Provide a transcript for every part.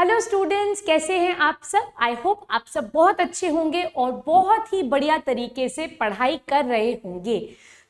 Hello students, कैसे हैं आप सब। आई होप आप सब बहुत अच्छे होंगे और बहुत ही बढ़िया तरीके से पढ़ाई कर रहे होंगे।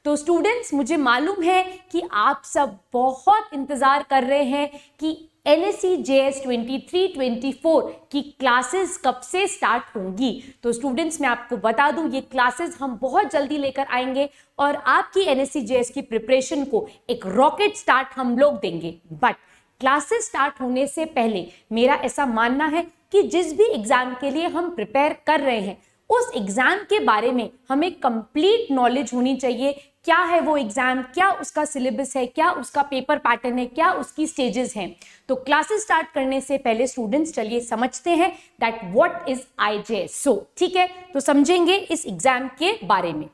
तो स्टूडेंट्स, मुझे मालूम है कि आप सब बहुत इंतज़ार कर रहे हैं कि NSE JS 23-24 की क्लासेस कब से स्टार्ट होंगी। तो स्टूडेंट्स, मैं आपको बता दूं, ये क्लासेस हम बहुत जल्दी लेकर आएंगे और आपकी NSE JS की प्रिपरेशन को एक रॉकेट स्टार्ट हम लोग देंगे। बट क्लासेस स्टार्ट होने से पहले मेरा ऐसा मानना है कि जिस भी एग्जाम के लिए हम प्रिपेयर कर रहे हैं उस एग्जाम के बारे में हमें कंप्लीट नॉलेज होनी चाहिए। क्या है वो एग्जाम, क्या उसका सिलेबस है, क्या उसका पेपर पैटर्न है, क्या उसकी स्टेजेस हैं। तो क्लासेस स्टार्ट करने से पहले स्टूडेंट्स चलिए समझते हैं दैट व्हाट इज IJSO। ठीक है, तो समझेंगे इस एग्जाम के बारे में।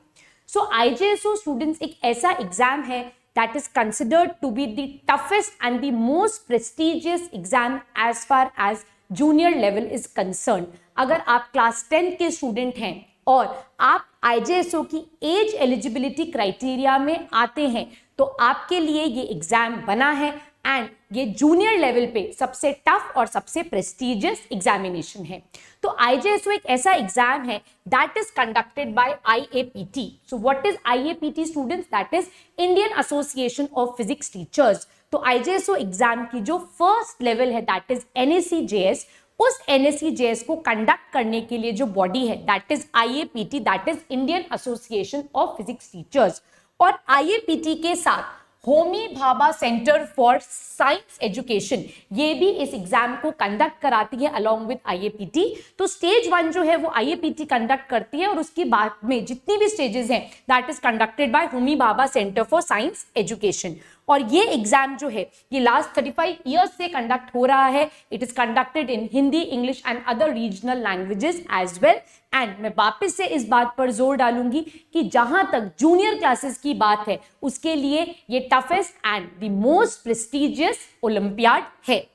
सो IJSO स्टूडेंट्स एक ऐसा एग्जाम है that is considered to be the toughest and the most prestigious exam as far as junior level is concerned। अगर आप क्लास 10 के स्टूडेंट हैं और आप IJSO की एज एलिजिबिलिटी क्राइटेरिया में आते हैं तो आपके लिए ये एग्जाम बना है एंड ये जूनियर लेवल पे सबसे टफ और सबसे प्रेस्टिजियस एग्जामिनेशन है। तो IJSO एक ऐसा एग्जाम है that is conducted by IAPT। So what is IAPT students? That is Indian association of physics teachers. तो IJSO एग्जाम की जो फर्स्ट लेवल है दैट इज NSE JS, उस NSE JS को कंडक्ट करने के लिए जो बॉडी है that is IAPT, that is Indian association of physics teachers. और IAPT के साथ Homi Bhabha centre for science education ये भी इस एग्जाम को कंडक्ट कराती है अलॉन्ग विद IAPT। तो स्टेज 1 जो है वो IAPT कंडक्ट करती है और उसके बाद में जितनी भी स्टेजेस हैं that is conducted by Homi Bhabha centre for science education. और ये एग्जाम जो है ये लास्ट 35 ईयर्स से कंडक्ट हो रहा है। It is conducted in Hindi, English and other regional languages as well. And मैं वापस से इस बात पर जोर डालूंगी कि जहां तक जूनियर क्लासेस की बात है उसके लिए ये toughest and the most prestigious olympiad है।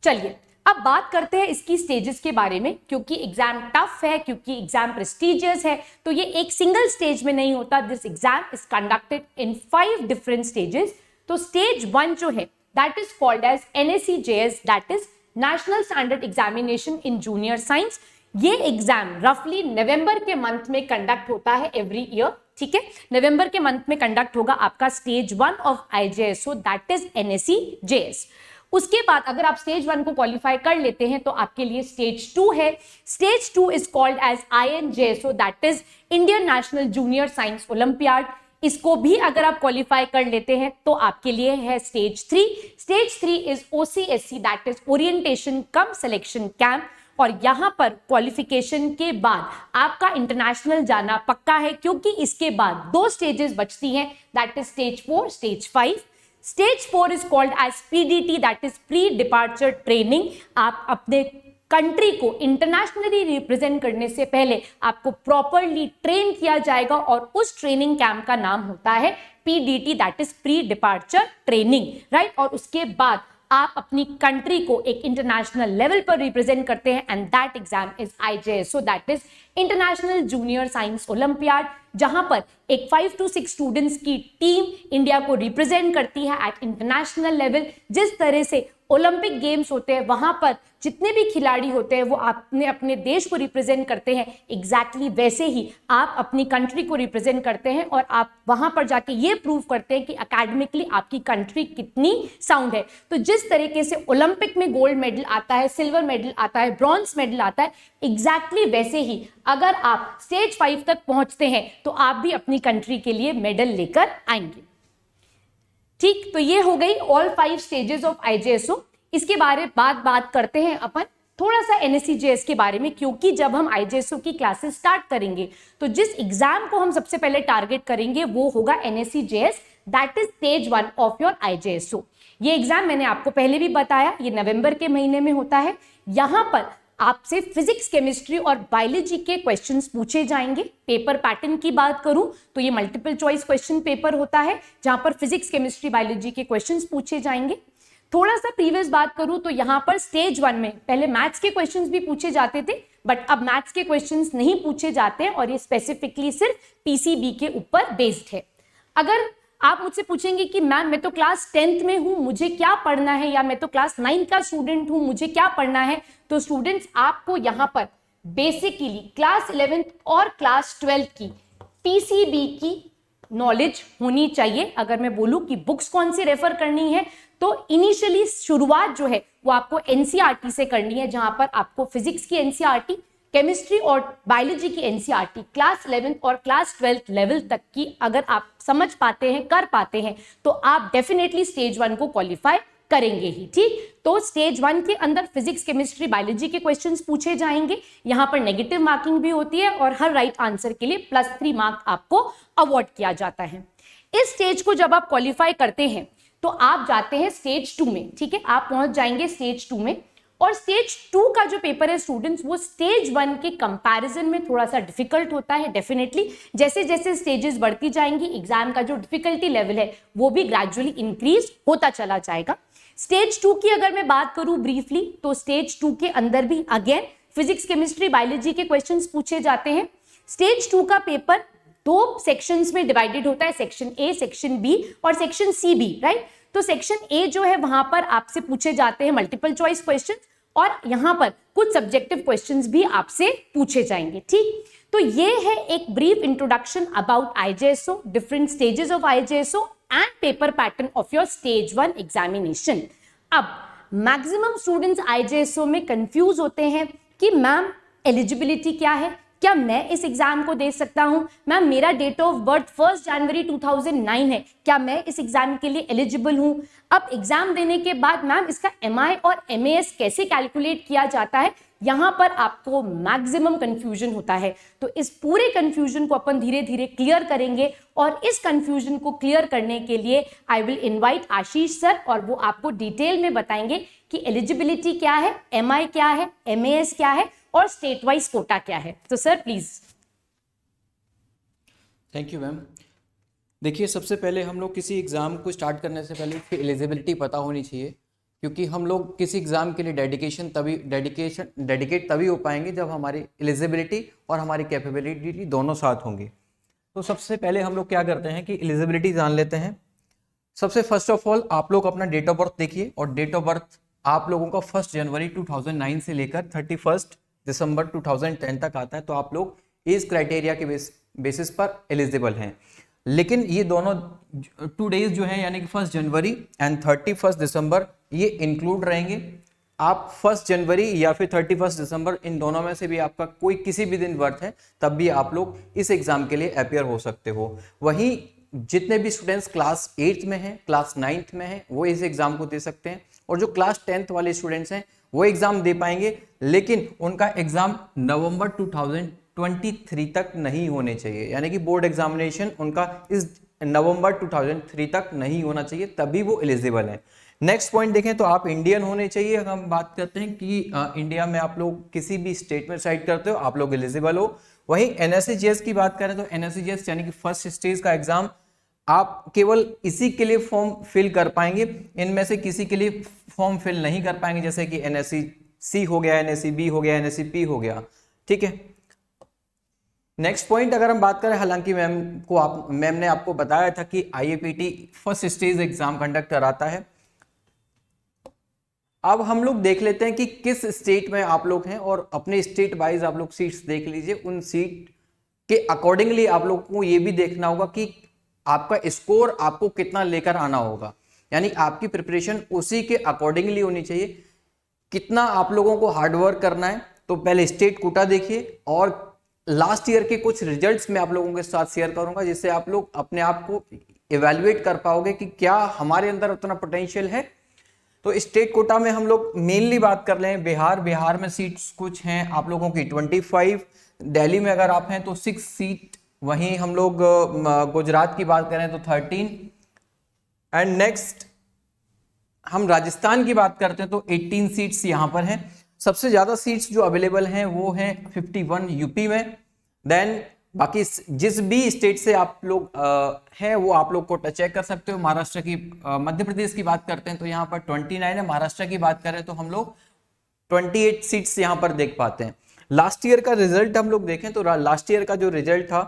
चलिए अब बात करते हैं इसकी स्टेजेस के बारे में। क्योंकि एग्जाम टफ है, क्योंकि एग्जाम प्रेस्टिजियस है, तो ये एक सिंगल स्टेज में नहीं होता। This exam is conducted in 5 different stages. तो स्टेज 1 जो है that is called as NSE JS, that is national standard examination in junior science. ये एग्जाम रफली नवंबर के मंथ में कंडक्ट होता है एवरी ईयर। ठीक है, नवंबर के मंथ में कंडक्ट होगा आपका stage 1 of IJSO, that is NSE JS। उसके बाद अगर आप स्टेज 1 को क्वालिफाई कर लेते हैं तो आपके लिए स्टेज 2 है। Stage 2 is called as INJSO, that is Indian national junior science olympiad. इसको भी अगर आप क्वालिफाई कर लेते हैं तो आपके लिए है stage 3। Stage 3 is OCSC, that is orientation come selection camp. और यहां पर क्वालिफिकेशन के बाद आपका इंटरनेशनल जाना पक्का है, क्योंकि इसके बाद 2 स्टेजेस बचती हैं, that is stage 4, stage 5। Stage 4 is called as PDT, that is pre departure training. आप अपने कंट्री को इंटरनेशनली रिप्रेजेंट करने से पहले आपको प्रॉपरली ट्रेन किया जाएगा और उस ट्रेनिंग कैंप का नाम होता है PDT, that is pre departure training, right. और उसके बाद आप अपनी कंट्री को एक इंटरनेशनल लेवल पर रिप्रेजेंट करते हैं and that exam is IJSO, that is international junior science olympiad, जहां पर एक 5 to 6 स्टूडेंट्स की टीम इंडिया को रिप्रेजेंट करती है एट इंटरनेशनल लेवल। जिस तरह से ओलंपिक गेम्स होते हैं वहां पर जितने भी खिलाड़ी होते हैं वो अपने देश को रिप्रेजेंट करते हैं, एग्जैक्टली वैसे ही आप अपनी कंट्री को रिप्रेजेंट करते हैं और आप वहां पर जाके ये प्रूव करते हैं कि एकेडमिकली आपकी कंट्री कितनी साउंड है। तो जिस तरीके से ओलंपिक में गोल्ड मेडल आता है, सिल्वर मेडल आता है, ब्रॉन्ज मेडल आता है, एग्जैक्टली वैसे ही अगर आप स्टेज 5 तक पहुंचते हैं तो आप भी अपनी कंट्री के लिए मेडल लेकर आएंगे। ठीक, तो ये हो गई ऑल 5 स्टेजेस ऑफ IJSO। इसके बारे बात करते हैं अपन थोड़ा सा NSE JS के बारे में, क्योंकि जब हम IJSO की क्लासेस स्टार्ट करेंगे तो जिस एग्जाम को हम सबसे पहले टारगेट करेंगे वो होगा NSE JS, that is stage 1 of your IJSO। ये एग्जाम मैंने आपको पहले भी बताया, ये नवंबर के महीने में होता है। यहां पर आपसे फिजिक्स, केमिस्ट्री और बायोलॉजी के क्वेश्चंस पूछे जाएंगे। पेपर पैटर्न की बात करूं तो ये मल्टीपल चॉइस क्वेश्चन पेपर होता है जहां पर फिजिक्स, केमिस्ट्री, बायोलॉजी के क्वेश्चंस पूछे जाएंगे। थोड़ा सा प्रीवियस बात करूं तो यहाँ पर स्टेज 1 में पहले मैथ्स के क्वेश्चंस भी पूछे जाते थे, बट अब मैथ्स के क्वेश्चंस नहीं पूछे जाते हैं और ये स्पेसिफिकली सिर्फ PCB के ऊपर बेस्ड है। अगर आप मुझसे पूछेंगे कि मैम मैं तो क्लास 10th में हूं, मुझे क्या पढ़ना है, या मैं तो क्लास 9 का स्टूडेंट हूं, मुझे क्या पढ़ना है। तो स्टूडेंट्स आपको यहाँ पर बेसिकली क्लास 11th और क्लास 12th की पीसीबी की नॉलेज होनी चाहिए। अगर मैं बोलूं कि बुक्स कौन सी रेफर करनी है, तो इनिशियली शुरुआत जो है वो आपको एनसीईआरटी से करनी है, जहां पर आपको फिजिक्स की एनसीईआरटी, केमिस्ट्री और बायोलॉजी की एनसीईआरटी क्लास 11th और क्लास 12th लेवल तक की अगर आप समझ पाते हैं, कर पाते हैं, तो आप डेफिनेटली स्टेज 1 को क्वालिफाई करेंगे ही। ठीक, तो स्टेज 1 के अंदर फिजिक्स, केमिस्ट्री, बायोलॉजी के क्वेश्चंस पूछे जाएंगे। यहां पर नेगेटिव मार्किंग भी होती है और हर राइट आंसर के लिए +3 मार्क आपको अवॉर्ड किया जाता है। इस स्टेज को जब आप क्वालिफाई करते हैं तो आप जाते हैं स्टेज 2 में। ठीक है, आप पहुंच जाएंगे स्टेज 2 में, और स्टेज 2 का जो पेपर है स्टूडेंट्स, वो स्टेज 1 के कंपैरिजन में थोड़ा सा डिफिकल्ट होता है। डेफिनेटली जैसे जैसे स्टेजेस बढ़ती जाएंगी, एग्जाम का जो डिफिकल्टी लेवल है वो भी ग्रेजुअली इंक्रीज होता चला जाएगा। स्टेज 2 की अगर मैं बात करूं ब्रीफली, तो स्टेज 2 के अंदर भी अगेन फिजिक्स, केमिस्ट्री, बायोलॉजी के क्वेश्चंस पूछे जाते हैं। स्टेज 2 का पेपर 2 सेक्शंस में डिवाइडेड होता है, सेक्शन ए, सेक्शन बी और सेक्शन सी बी, राइट। तो सेक्शन ए जो है वहां पर आपसे पूछे जाते हैं मल्टीपल चॉइस क्वेश्चंस, और यहां पर कुछ सब्जेक्टिव क्वेश्चंस भी आपसे पूछे जाएंगे। ठीक, तो ये है एक brief introduction about IJSO, different stages of IJSO and paper pattern of your stage 1 examination. अब मैक्सिमम स्टूडेंट्स आईजेएसओ में कंफ्यूज होते हैं कि मैम एलिजिबिलिटी क्या है, क्या मैं इस एग्जाम को दे सकता हूं, मैम मेरा डेट ऑफ बर्थ 1 जनवरी 2009 है, क्या मैं इस एग्जाम के लिए एलिजिबल हूं। अब एग्जाम देने के बाद मैम इसका एमआई और एमएएस कैसे कैलकुलेट किया जाता है, यहां पर आपको मैक्सिमम कंफ्यूजन होता है। तो इस पूरे कंफ्यूजन को अपन धीरे धीरे क्लियर करेंगे, और इस कंफ्यूजन को क्लियर करने के लिए I will invite Ashish sir, और वो आपको डिटेल में बताएंगे कि एलिजिबिलिटी क्या है, एमआई क्या है, एमएएस क्या है और स्टेट वाइज कोटा क्या है। तो sir please. Thank you ma'am. देखिए, सबसे पहले हम लोग किसी एग्ज़ाम को स्टार्ट करने से पहले इसकी एलिजिबिलिटी पता होनी चाहिए, क्योंकि हम लोग किसी एग्ज़ाम के लिए डेडिकेट तभी हो पाएंगे जब हमारी एलिजिबिलिटी और हमारी कैपेबिलिटी दोनों साथ होंगे। तो सबसे पहले हम लोग क्या करते हैं कि एलिजिबिलिटी जान लेते हैं। सबसे फर्स्ट ऑफ ऑल आप लोग अपना डेट ऑफ बर्थ देखिए, और डेट ऑफ बर्थ आप लोगों का 1 जनवरी 2009 से लेकर 31 दिसंबर 2010 तक आता है। तो आप लोग एज क्राइटेरिया के बेसिस पर एलिजिबल हैं। लेकिन ये दोनों 2 डेज जो हैं, यानी कि 1 जनवरी एंड 31 दिसंबर, ये इंक्लूड रहेंगे। आप 1 जनवरी या फिर 31 दिसंबर, इन दोनों में से भी आपका कोई किसी भी दिन बर्थ है, तब भी आप लोग इस एग्जाम के लिए अपियर हो सकते हो। वहीं जितने भी स्टूडेंट्स क्लास 8th में हैं, क्लास 9th में हैं, वो इस एग्जाम को दे सकते हैं, और जो क्लास 10th वाले स्टूडेंट्स हैं वो एग्जाम दे पाएंगे, लेकिन उनका एग्जाम नवंबर 2023 तक नहीं होने चाहिए। यानी कि बोर्ड एग्जामिनेशन उनका इस नवंबर 2003 तक नहीं होना चाहिए, तभी वो एलिजिबल है। नेक्स्ट पॉइंट देखें तो आप इंडियन होने चाहिए। अगर हम बात करते हैं कि इंडिया में आप लोग किसी भी स्टेट में रिसाइड करते हो, आप लोग एलिजिबल हो। वहीं एनएससीजीएस की बात करें तो एनएससीजीएस यानी कि फर्स्ट स्टेज का एग्जाम आप केवल इसी के लिए फॉर्म फिल कर पाएंगे, इनमें से किसी के लिए फॉर्म फिल नहीं कर पाएंगे, जैसे कि एनएससी हो गया, एनएससी हो गया, एनएससी हो गया। ठीक है, नेक्स्ट पॉइंट अगर हम बात करें, हालांकि मैम ने आपको बताया था कि आईएपीटी फर्स्ट स्टेज एग्जाम कंडक्ट कराता है। अब हम लोग देख लेते हैं कि किस स्टेट में आप लोग हैं, और अपने स्टेट वाइज आप लोग सीट्स देख लीजिए। उन सीट के अकॉर्डिंगली आप लोग को ये भी देखना होगा कि आपका स्कोर आपको कितना लेकर आना होगा, यानी आपकी प्रिपरेशन उसी के अकॉर्डिंगली होनी चाहिए। कितना आप लोगों को हार्डवर्क करना है, तो पहले स्टेट कोटा देखिए, और लास्ट ईयर के कुछ रिजल्ट्स मैं आप लोगों के साथ शेयर करूंगा, जिससे आप लोग अपने आप को इवैल्यूएट कर पाओगे कि क्या हमारे अंदर उतना पोटेंशियल है। तो स्टेट कोटा में हम लोग मेनली बात कर रहे हैं बिहार में सीट्स कुछ हैं आप लोगों की 25, दिल्ली में अगर आप हैं तो 6 सीट, वहीं हम लोग गुजरात की बात करें तो 13, एंड नेक्स्ट हम राजस्थान की बात करते हैं तो 18 सीट्स यहां पर हैं। सबसे ज्यादा सीट्स जो अवेलेबल हैं वो हैं 51 यूपी में। देन बाकी जिस भी स्टेट से आप लोग हैं वो आप लोग को चेक कर सकते हो। महाराष्ट्र की मध्य प्रदेश की बात करते हैं तो यहाँ पर 29 है। महाराष्ट्र की बात करें तो हम लोग 28 सीट्स यहाँ पर देख पाते हैं। लास्ट ईयर का रिजल्ट हम लोग देखें तो लास्ट ईयर का जो रिजल्ट था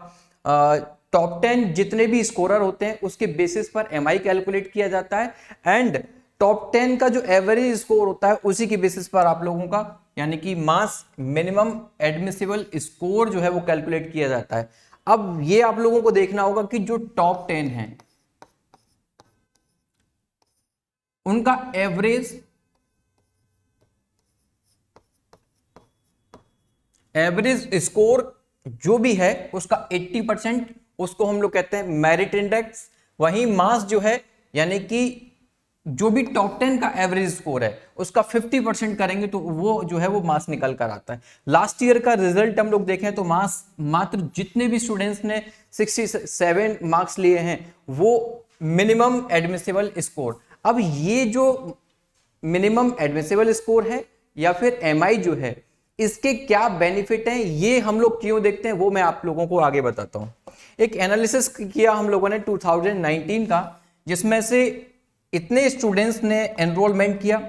टॉप 10 जितने भी स्कोरर होते हैं उसके बेसिस पर एमआई कैलकुलेट किया जाता है, एंड टॉप 10 का जो एवरेज स्कोर होता है उसी के बेसिस पर आप लोगों का यानी कि मास मिनिमम एडमिसिबल स्कोर जो है वो कैलकुलेट किया जाता है। अब ये आप लोगों को देखना होगा कि जो टॉप 10 हैं उनका एवरेज स्कोर जो भी है उसका 80% उसको हम लोग कहते हैं मेरिट इंडेक्स। वहीं मास जो है यानी कि जो भी टॉप 10 का एवरेज स्कोर है उसका 50% करेंगे तो वो जो है वो मास निकल कर आता है। लास्ट ईयर का रिजल्ट हम लोग देखें तो मास मात्र जितने भी स्टूडेंट्स ने 67 मार्क्स लिए हैं वो मिनिमम एडमिसिबल स्कोर। अब ये जो मिनिमम एडमिसिबल स्कोर है या फिर एमआई जो है इसके क्या बेनिफिट हैं, ये हम लोग क्यों देखते हैं वो मैं आप लोगों को आगे बताता हूं। एक एनालिसिस किया हम लोगों ने 2019 का, जिसमें से इतने स्टूडेंट्स ने एनरोलमेंट किया।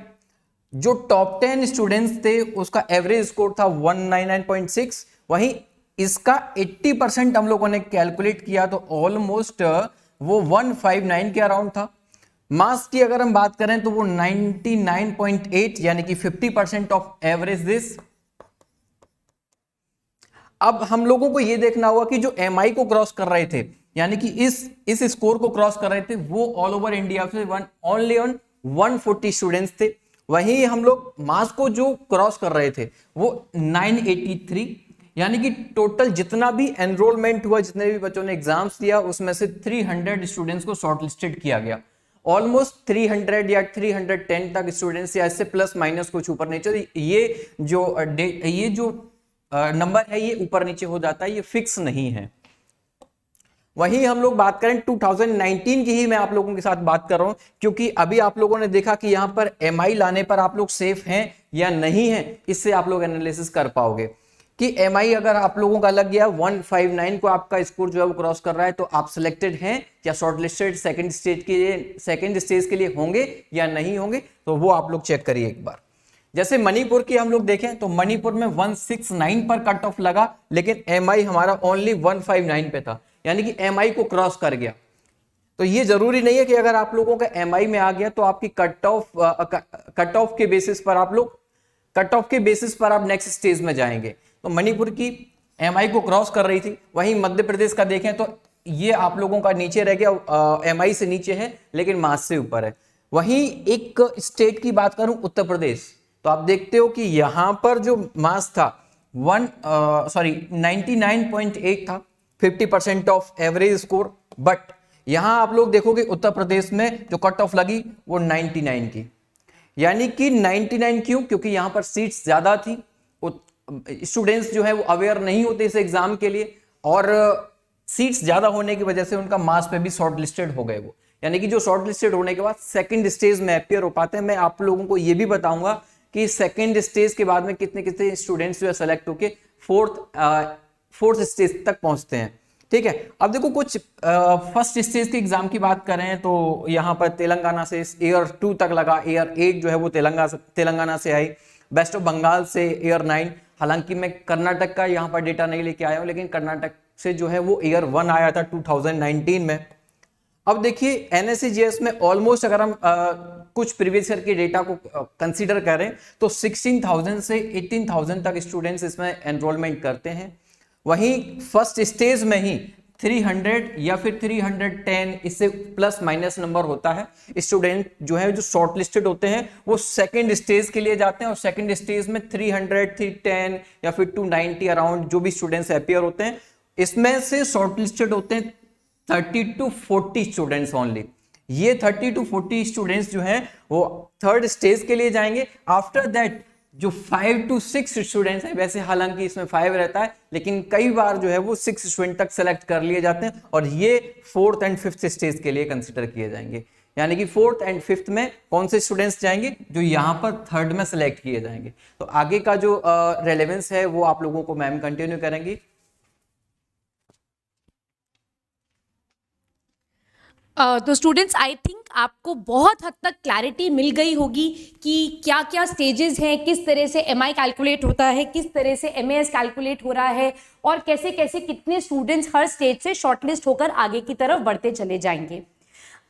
जो टॉप 10 स्टूडेंट्स थे उसका एवरेज स्कोर था 199.6, वहीं इसका 80% हम लोगों ने कैलकुलेट किया तो ऑलमोस्ट वो 159 के अराउंड था। मास की अगर हम बात करें तो वो 99.8 यानी कि 50% ऑफ एवरेज दिस। अब हम लोगों को यह देखना होगा कि जो एमआई को क्रॉस कर रहे थे यानी कि इस स्कोर को क्रॉस कर रहे थे वो ऑल ओवर इंडिया से ओनली ऑन 140 स्टूडेंट्स थे। वहीं हम लोग मास को जो क्रॉस कर रहे थे वो 983 यानी कि टोटल जितना भी एनरोलमेंट हुआ, जितने भी बच्चों ने एग्जाम्स दिया उसमें से 300 स्टूडेंट्स को शॉर्टलिस्टेड किया गया। ऑलमोस्ट 300 या 310 तक स्टूडेंट्स या इससे प्लस माइनस कुछ ऊपर नीचे, ये जो नंबर है ये ऊपर नीचे हो जाता है, ये फिक्स नहीं है। वहीं हम लोग बात करें 2019 की ही मैं आप लोगों के साथ बात कर रहा हूं, क्योंकि अभी आप लोगों ने देखा कि यहां पर एमआई लाने पर आप लोग सेफ हैं या नहीं हैं, इससे आप लोग एनालिसिस कर पाओगे कि एमआई अगर आप लोगों का लग गया 159 को आपका स्कोर जो है वो क्रॉस कर रहा है तो आप सिलेक्टेड हैं या शॉर्टलिस्टेड सेकंड स्टेज के लिए होंगे या नहीं होंगे, तो वो आप लोग चेक करिए एक बार। जैसे मणिपुर की हम लोग देखें तो मणिपुर में 169 पर कट ऑफ लगा, लेकिन एमआई हमारा ओनली 159 पे था, यानी कि एमआई को क्रॉस कर गया। तो ये जरूरी नहीं है कि अगर आप लोगों का एमआई में आ गया तो आपकी कट ऑफ के बेसिस पर आप नेक्स्ट स्टेज में जाएंगे। तो मणिपुर की एमआई को क्रॉस कर रही थी। वहीं मध्य प्रदेश का देखें तो ये आप लोगों का नीचे रह गया, एमआई से नीचे है लेकिन मास से ऊपर है। वहीं एक स्टेट की बात करूं उत्तर प्रदेश, तो आप देखते हो कि यहां पर जो मास था 99.8 था, 50% ऑफ एवरेज स्कोर। बट यहां आप लोग देखोगे उत्तर प्रदेश में जो कट ऑफ लगी वो 99 की, यानी कि 99 क्यों? क्योंकि यहां पर सीट्स ज्यादा थी, स्टूडेंट्स जो है वो अवेयर नहीं होते इस एग्जाम के लिए, और सीट्स ज्यादा होने की वजह से उनका मास पे भी शॉर्ट लिस्टेड हो गए वो, यानी कि जो शॉर्ट लिस्टेड होने के बाद सेकंड स्टेज में अपियर हो पाते हैं। मैं आप लोगों को ये भी बताऊंगा कि सेकंड स्टेज के बाद में कितने कितने स्टूडेंट्स जो है सेलेक्ट होके फोर्थ स्टेज तक पहुंचते हैं। ठीक है, अब देखो कुछ फर्स्ट स्टेज के एग्जाम की बात करें तो यहाँ पर तेलंगाना से एयर 2 तक लगा, एयर 8 जो है वो तेलंगाना से आई, वेस्ट ऑफ बंगाल से एयर 9। हालांकि मैं कर्नाटक का यहाँ पर डेटा नहीं लेके आया हूँ, लेकिन कर्नाटक से जो है वो एयर 1 आया था 2019 में। अब देखिए एनएससीजीएस में ऑलमोस्ट अगर हम कुछ प्रीवियस ईयर के डेटा को कंसीडर करें तो 16,000 से 18,000 तक स्टूडेंट्स इसमें एनरोलमेंट करते हैं। वहीं फर्स्ट स्टेज में ही 300 या फिर 310 इससे प्लस माइनस नंबर होता है। स्टूडेंट जो है जो शॉर्टलिस्टेड होते हैं वो सेकंड स्टेज के लिए जाते हैं, और सेकंड स्टेज में 300, 310 या फिर 290 अराउंड जो भी स्टूडेंट्स अपीयर होते हैं, इसमें से शॉर्टलिस्टेड होते हैं 30 to 40 स्टूडेंट्स ओनली। ये 30 to 40 स्टूडेंट्स जो हैं वो थर्ड स्टेज के लिए जाएंगे। आफ्टर दैट जो 5 to 6 स्टूडेंट्स हैं, वैसे हालांकि इसमें 5 रहता है लेकिन कई बार जो है वो 6 स्टूडेंट तक सेलेक्ट कर लिए जाते हैं, और ये 4th and 5th स्टेज के लिए कंसिडर किए जाएंगे। यानी कि 4th and 5th में कौन से स्टूडेंट्स जाएंगे? जो यहाँ पर थर्ड में सेलेक्ट किए जाएंगे। तो आगे का जो रेलेवेंस है वो आप लोगों को मैम कंटिन्यू करेंगी। तो स्टूडेंट्स आई थिंक आपको बहुत हद तक क्लैरिटी मिल गई होगी कि क्या क्या स्टेजेस हैं, किस तरह से MI कैलकुलेट होता है, किस तरह से MAS कैलकुलेट हो रहा है और कैसे कैसे कितने स्टूडेंट्स हर स्टेज से शॉर्टलिस्ट होकर आगे की तरफ बढ़ते चले जाएंगे।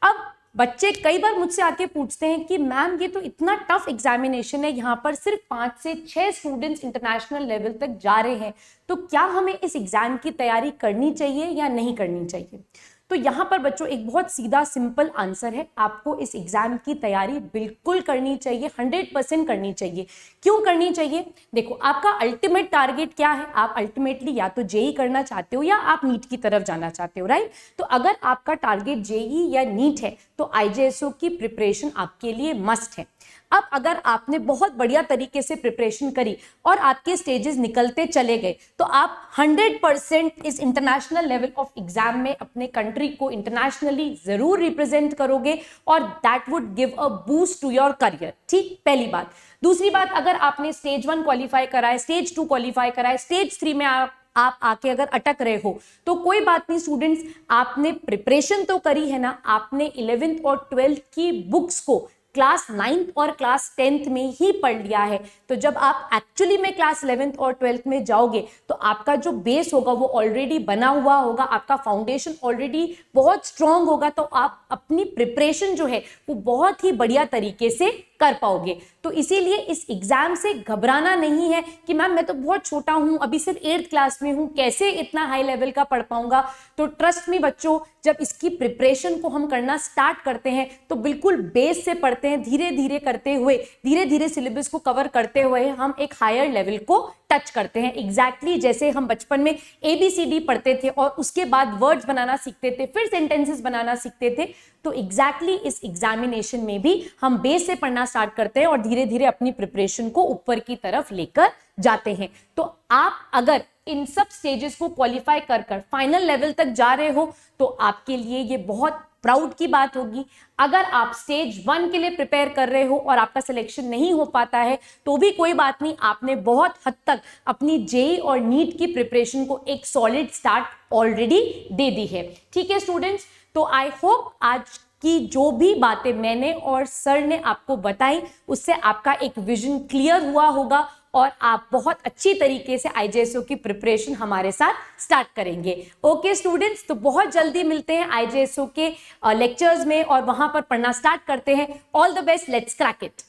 अब बच्चे कई बार मुझसे आके पूछते हैं कि मैम ये तो इतना टफ एग्जामिनेशन है, यहाँ पर सिर्फ 5 से 6 स्टूडेंट्स इंटरनेशनल लेवल तक जा रहे हैं, तो क्या हमें इस एग्जाम की तैयारी करनी चाहिए या नहीं करनी चाहिए? तो यहाँ पर बच्चों एक बहुत सीधा सिंपल आंसर है, आपको इस एग्जाम की तैयारी बिल्कुल करनी चाहिए, 100% करनी चाहिए। क्यों करनी चाहिए? देखो, आपका अल्टीमेट टारगेट क्या है? आप अल्टीमेटली या तो जेई करना चाहते हो या आप नीट की तरफ जाना चाहते हो, राइट? तो अगर आपका टारगेट जेई या नीट है तो IJSO की प्रिपरेशन आपके लिए मस्ट है। अब अगर आपने बहुत बढ़िया तरीके से प्रिपरेशन करी और आपके स्टेजेस निकलते चले गए तो आप 100% इस इंटरनेशनल लेवल ऑफ एग्जाम में अपने कंट्री को इंटरनेशनली जरूर रिप्रेजेंट करोगे और that would give a boost to your career. ठीक, पहली बात। दूसरी बात, अगर आपने स्टेज 1 क्वालिफाई करा है, स्टेज 2 क्वालिफाई करा है, स्टेज 3 में आप आके अगर अटक रहे हो तो कोई बात नहीं स्टूडेंट्स, आपने प्रिपरेशन तो करी है ना, आपने 11th और 12th की बुक्स को क्लास 9th और क्लास 10th में ही पढ़ लिया है। तो जब आप एक्चुअली में क्लास 11th और 12th में जाओगे तो आपका जो बेस होगा वो ऑलरेडी बना हुआ होगा, आपका फाउंडेशन ऑलरेडी बहुत स्ट्रांग होगा, तो आप अपनी प्रिपरेशन जो है वो बहुत ही बढ़िया तरीके से कर पाओगे। तो इसीलिए इस एग्जाम से घबराना नहीं है कि मैम मैं तो बहुत छोटा हूं, अभी सिर्फ 8th क्लास में हूं, कैसे इतना हाई लेवल का पढ़ पाऊंगा। तो ट्रस्ट मी बच्चों, जब इसकी प्रिपरेशन को हम करना स्टार्ट करते हैं तो बिल्कुल बेस से पढ़ते हैं, धीरे धीरे करते हुए, धीरे धीरे सिलेबस को कवर करते हुए हम एक हायर लेवल को टच करते हैं। एग्जैक्टली जैसे हम बचपन में ABCD पढ़ते थे और उसके बाद वर्ड्स बनाना सीखते थे, फिर सेंटेंसेस बनाना सीखते थे, तो एग्जैक्टली इस एग्जामिनेशन में भी हम बेस से पढ़ना स्टार्ट करते हैं और धीरे धीरे अपनी प्रिपरेशन को ऊपर की तरफ लेकर जाते हैं। तो आप अगर इन सब स्टेजेस को क्वालिफाई कर फाइनल लेवल तक जा रहे हो तो आपके लिए ये बहुत प्राउड की बात होगी। अगर आप स्टेज 1 के लिए प्रिपेयर कर रहे हो और आपका सिलेक्शन नहीं हो पाता है तो भी कोई बात नहीं, आपने बहुत हद तक अपनी जेई और नीट की प्रिपरेशन को एक सॉलिड स्टार्ट ऑलरेडी दे दी है। ठीक है स्टूडेंट्स, तो आई होप आज की जो भी बातें मैंने और सर ने आपको बताई उससे आपका एक विजन क्लियर हुआ होगा और आप बहुत अच्छी तरीके से IJSO की प्रिपरेशन हमारे साथ स्टार्ट करेंगे। ओके स्टूडेंट्स, तो बहुत जल्दी मिलते हैं IJSO के लेक्चर्स में और वहां पर पढ़ना स्टार्ट करते हैं। All the best, let's crack it.